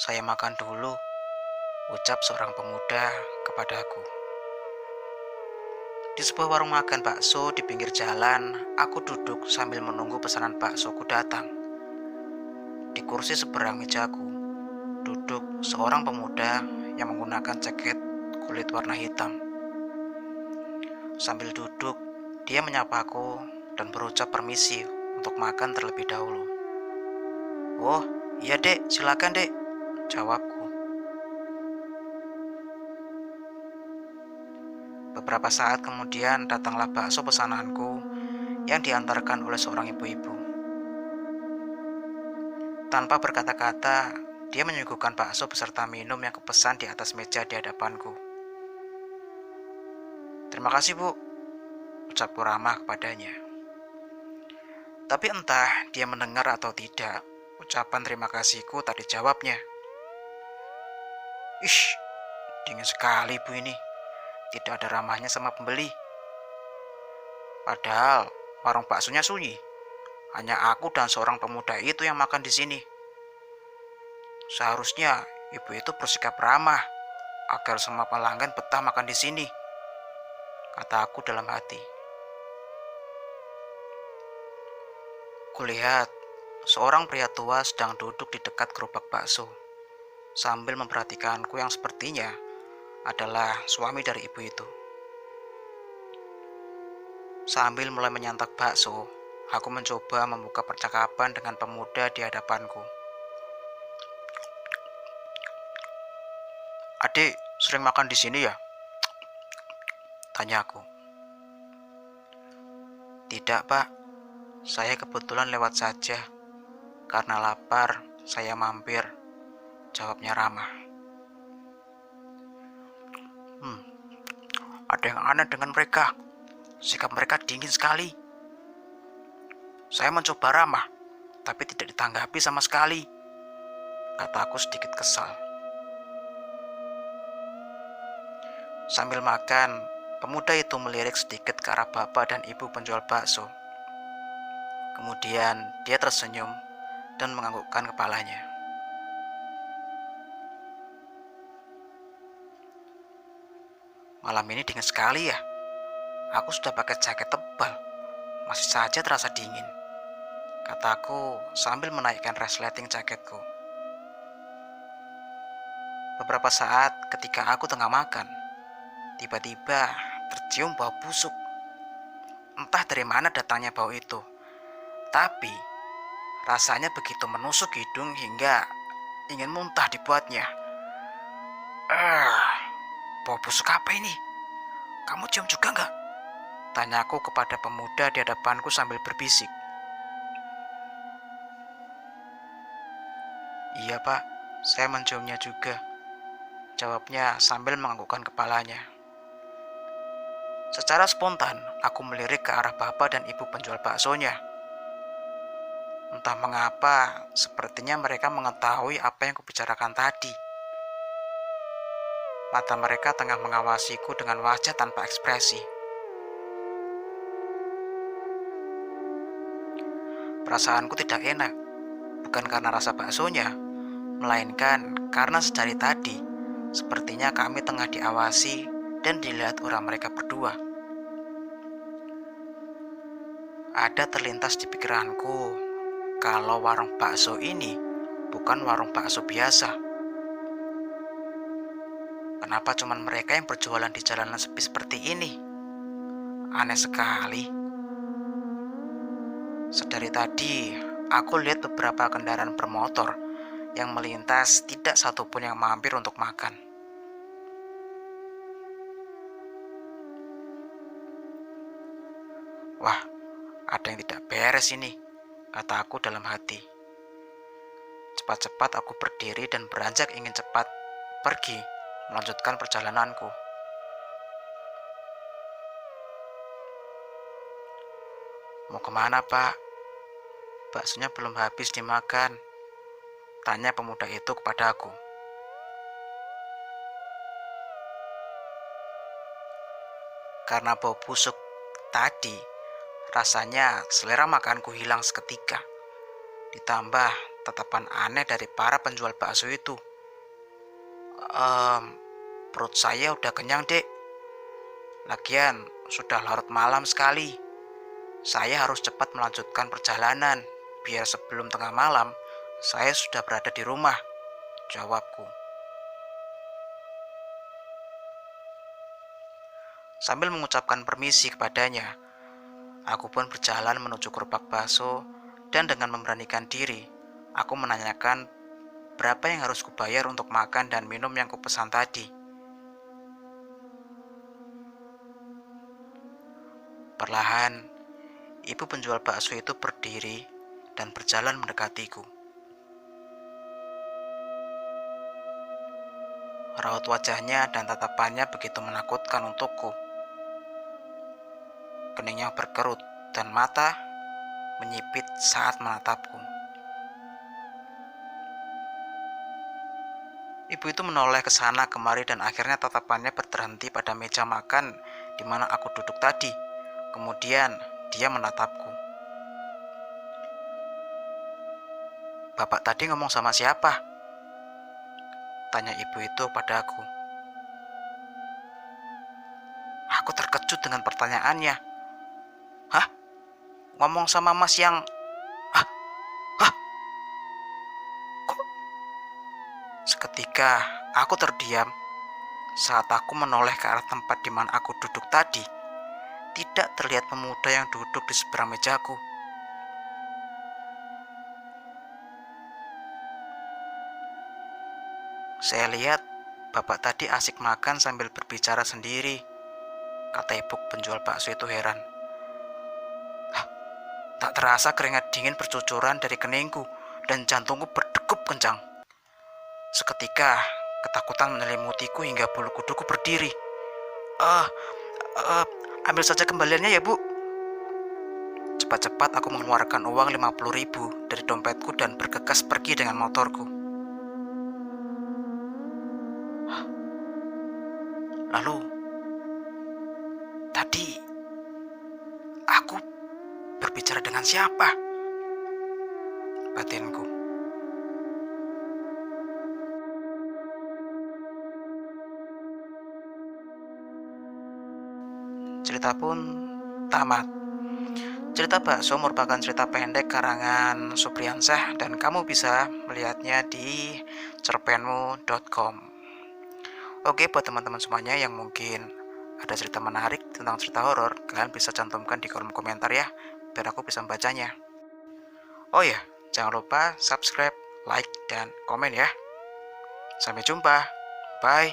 saya makan dulu, ucap seorang pemuda kepadaku. Di sebuah warung makan bakso di pinggir jalan, aku duduk sambil menunggu pesanan baksoku datang. Di kursi seberang mejaku, duduk seorang pemuda yang menggunakan jaket kulit warna hitam. Sambil duduk, dia menyapaku dan berucap permisi untuk makan terlebih dahulu. "Oh, iya dek, silakan dek," jawabku. Beberapa saat kemudian datanglah bakso pesananku yang diantarkan oleh seorang ibu-ibu. Tanpa berkata-kata, dia menyuguhkan bakso beserta minum yang kupesan di atas meja di hadapanku. "Terima kasih, Bu," ucapku ramah kepadanya. Tapi entah dia mendengar atau tidak, ucapan terima kasihku tak dijawabnya. "Ish, dingin sekali Bu ini. Tidak ada ramahnya sama pembeli. Padahal warung baksonya sunyi. Hanya aku dan seorang pemuda itu yang makan di sini. Seharusnya ibu itu bersikap ramah agar semua pelanggan betah makan di sini," kata aku dalam hati. Kulihat seorang pria tua sedang duduk di dekat gerobak bakso sambil memperhatikanku yang sepertinya adalah suami dari ibu itu. Sambil mulai menyantap bakso, aku mencoba membuka percakapan dengan pemuda di hadapanku. "Adik, sering makan di sini ya?" tanyaku. "Tidak, Pak. Saya kebetulan lewat saja. Karena lapar, saya mampir," jawabnya ramah. "Hmm, ada yang aneh dengan mereka. Sikap mereka dingin sekali." Saya mencoba ramah, tapi tidak ditanggapi sama sekali, kataku sedikit kesal. Sambil makan, pemuda itu melirik sedikit ke arah bapak dan ibu penjual bakso. Kemudian dia tersenyum dan menganggukkan kepalanya. "Malam ini dingin sekali ya. Aku sudah pakai jaket tebal. Masih saja terasa dingin," kataku sambil menaikkan resleting jaketku. Beberapa saat ketika aku tengah makan, tiba-tiba tercium bau busuk. Entah dari mana datangnya bau itu, tapi rasanya begitu menusuk hidung hingga ingin muntah dibuatnya. "Ah, bau busuk apa ini? Kamu cium juga nggak?" tanyaku kepada pemuda di hadapanku sambil berbisik. "Iya, Pak, saya menciumnya juga," jawabnya sambil menganggukkan kepalanya. Secara spontan, aku melirik ke arah bapak dan ibu penjual baksonya. Entah mengapa, sepertinya mereka mengetahui apa yang kubicarakan tadi. Mata mereka tengah mengawasiku dengan wajah tanpa ekspresi. Perasaanku tidak enak, bukan karena rasa baksonya, melainkan karena sedari tadi, sepertinya kami tengah diawasi dan dilihat orang mereka berdua. Ada terlintas di pikiranku kalau warung bakso ini bukan warung bakso biasa. Kenapa cuma mereka yang berjualan di jalanan sepi seperti ini? Aneh sekali. Sedari tadi, aku lihat beberapa kendaraan bermotor yang melintas, tidak satupun yang mampir untuk makan. Wah, ada yang tidak beres ini, kata aku dalam hati. Cepat-cepat aku berdiri dan beranjak ingin cepat pergi melanjutkan perjalananku. "Mau kemana, Pak? Baksonya belum habis dimakan," tanya pemuda itu kepadaku. Karena bau busuk tadi, rasanya selera makanku hilang seketika. Ditambah tatapan aneh dari para penjual bakso itu Em, Perut saya udah kenyang, Dek. Lagian, sudah larut malam sekali. Saya harus cepat melanjutkan perjalanan, biar sebelum tengah malam, saya sudah berada di rumah, jawabku. Sambil mengucapkan permisi kepadanya, aku pun berjalan menuju gerobak bakso dan dengan memberanikan diri, aku menanyakan berapa yang harus kubayar untuk makan dan minum yang kupesan tadi. Perlahan, ibu penjual bakso itu berdiri dan berjalan mendekatiku. Raut wajahnya dan tatapannya begitu menakutkan untukku. Keningnya berkerut dan mata menyipit saat menatapku. Ibu itu menoleh ke sana kemari dan akhirnya tatapannya berhenti pada meja makan di mana aku duduk tadi. Kemudian dia menatapku. "Bapak tadi ngomong sama siapa?" tanya ibu itu padaku. Aku terkejut dengan pertanyaannya. "Hah? Ngomong sama mas yang... Hah? Hah?" Kok? Seketika aku terdiam saat aku menoleh ke arah tempat di mana aku duduk tadi. Tidak terlihat pemuda yang duduk di seberang mejaku. "Saya lihat bapak tadi asik makan sambil berbicara sendiri," kata ibu penjual bakso itu heran. Tak terasa keringat dingin bercucuran dari keningku dan jantungku berdegup kencang. Seketika ketakutan menelimutiku hingga bulu kuduku berdiri. "Ah, ambil saja kembaliannya ya, Bu." Cepat-cepat aku mengeluarkan uang 50.000 dari dompetku dan bergegas pergi dengan motorku. Lalu, tadi aku berbicara dengan siapa? Batinku. Cerita pun tamat. Cerita bakso merupakan cerita pendek karangan Supriyansah dan kamu bisa melihatnya di cerpenmu.com. Oke, buat teman-teman semuanya yang mungkin ada cerita menarik tentang cerita horor, kalian bisa cantumkan di kolom komentar ya, biar aku bisa membacanya. Oh ya, jangan lupa subscribe, like, dan komen ya. Sampai jumpa. Bye.